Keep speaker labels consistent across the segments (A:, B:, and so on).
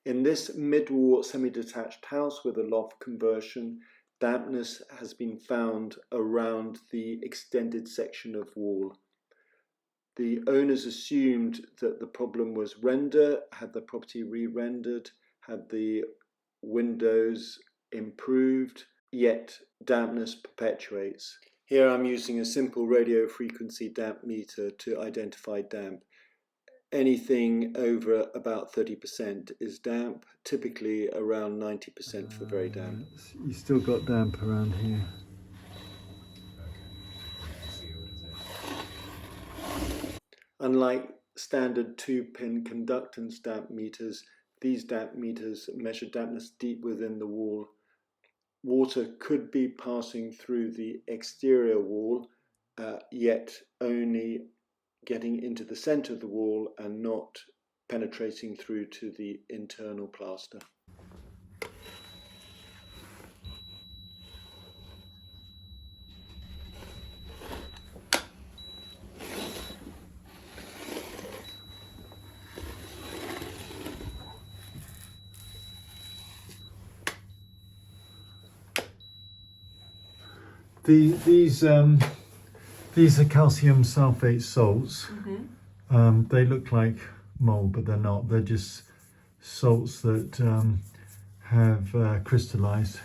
A: In this mid-wall semi-detached house with a loft conversion, dampness has been found around the extended section of wall. The owners assumed that the problem was render, had the property re-rendered, had the windows improved, yet dampness perpetuates. Here I'm using a simple radio frequency damp meter to identify damp. Anything over about 30% is damp, typically around 90% for very damp.
B: You still got damp around here.
A: Unlike standard 2-pin conductance damp meters, these damp meters measure dampness deep within the wall. Water could be passing through the exterior wall, yet only getting into the center of the wall and not penetrating through to the internal plaster.
B: These are calcium sulfate salts. Mm-hmm. They look like mold, but they're not. They're just salts that have crystallized,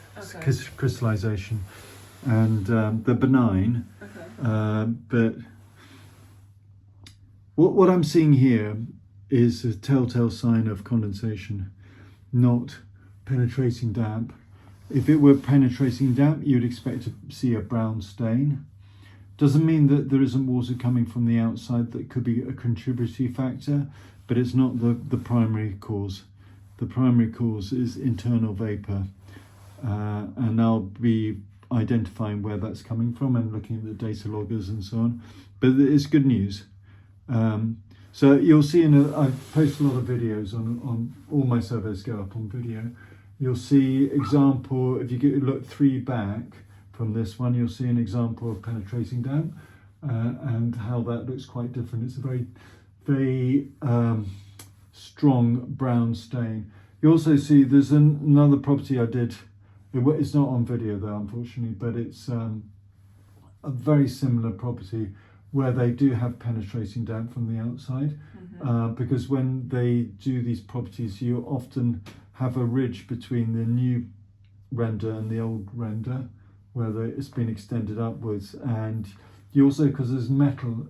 B: crystallization, and they're benign. Okay. But what I'm seeing here is a telltale sign of condensation, not penetrating damp. If it were penetrating damp, you'd expect to see a brown stain. Doesn't mean that there isn't water coming from the outside that could be a contributory factor, but it's not the primary cause. The primary cause is internal vapor, and I'll be identifying where that's coming from and looking at the data loggers and so on. But it's good news. So you'll see I post a lot of videos on all my surveys go up on video. You'll see example, if you look 3 back from this one, you'll see an example of penetrating damp and how that looks quite different. It's a very, very strong brown stain. You also see there's another property I did. It's not on video though, unfortunately, but it's a very similar property where they do have penetrating damp from the outside. Mm-hmm. Because when they do these properties, you often have a ridge between the new render and the old render where it's been extended upwards, and you also, because there's metal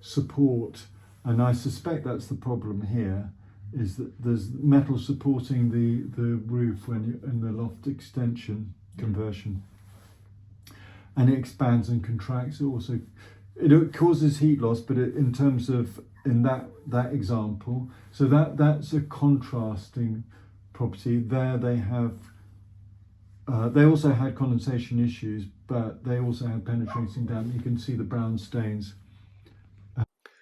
B: support, and I suspect that's the problem here, is that there's metal supporting the roof when you're in the loft extension conversion, and it expands and contracts. It causes heat loss, but in terms of in that example, so that's a contrasting property. There they have they also had condensation issues, but they also had penetrating damp. You can see the brown stains.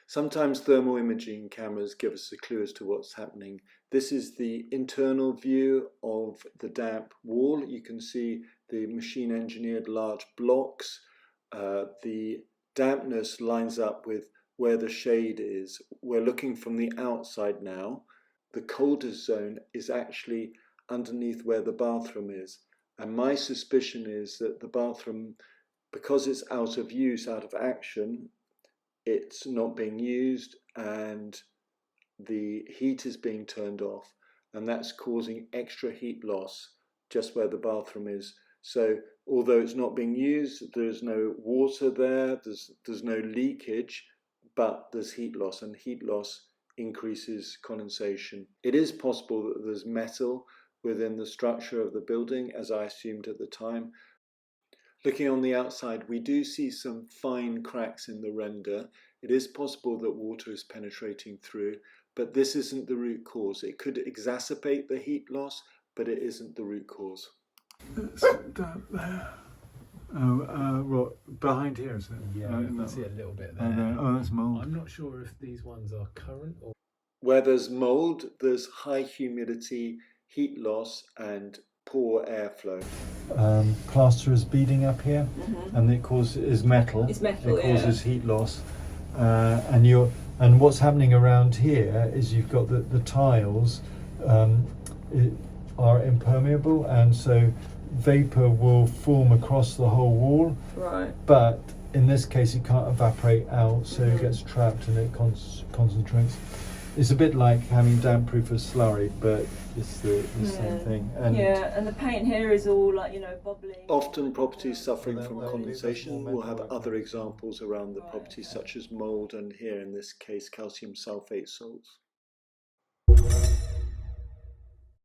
A: Sometimes thermal imaging cameras give us a clue as to what's happening. This is the internal view of the damp wall. You can see the machine engineered large blocks. The dampness lines up with where the shade is. We're looking from the outside now. The coldest zone is actually underneath where the bathroom is. And my suspicion is that the bathroom, because it's out of use, out of action, it's not being used and the heat is being turned off, and that's causing extra heat loss just where the bathroom is. So although it's not being used, there's no water there, there's no leakage, but there's heat loss, and heat loss increases condensation. It is possible that there's metal within the structure of the building, as I assumed at the time. Looking on the outside, we do see some fine cracks in the render. It is possible that water is penetrating through, but this isn't the root cause. It could exacerbate the heat loss, but it isn't the root cause.
B: It's down there. Right, behind here, is it?
C: Yeah, you can see a little bit there.
B: Oh, that's mold.
C: I'm not sure if these ones are current or...
A: Where there's mold, there's high humidity, heat loss, and poor airflow.
B: Plaster is beading up here, and it causes metal.
D: It's metal.
B: It causes heat loss, and what's happening around here is you've got the tiles are impermeable, and so vapor will form across the whole wall.
D: Right.
B: But in this case, it can't evaporate out, so it gets trapped and it concentrates. It's a bit like having damp-proof a slurry, but it's the same thing. And
D: yeah, and the paint here is all like, you know, bubbling.
A: Often properties suffering from
B: They'll leave us
A: condensation
B: more
A: will have
B: metal
A: other
B: work.
A: examples around the
D: Right,
A: property,
D: okay.
A: such as mould, and here in this case calcium sulfate salts.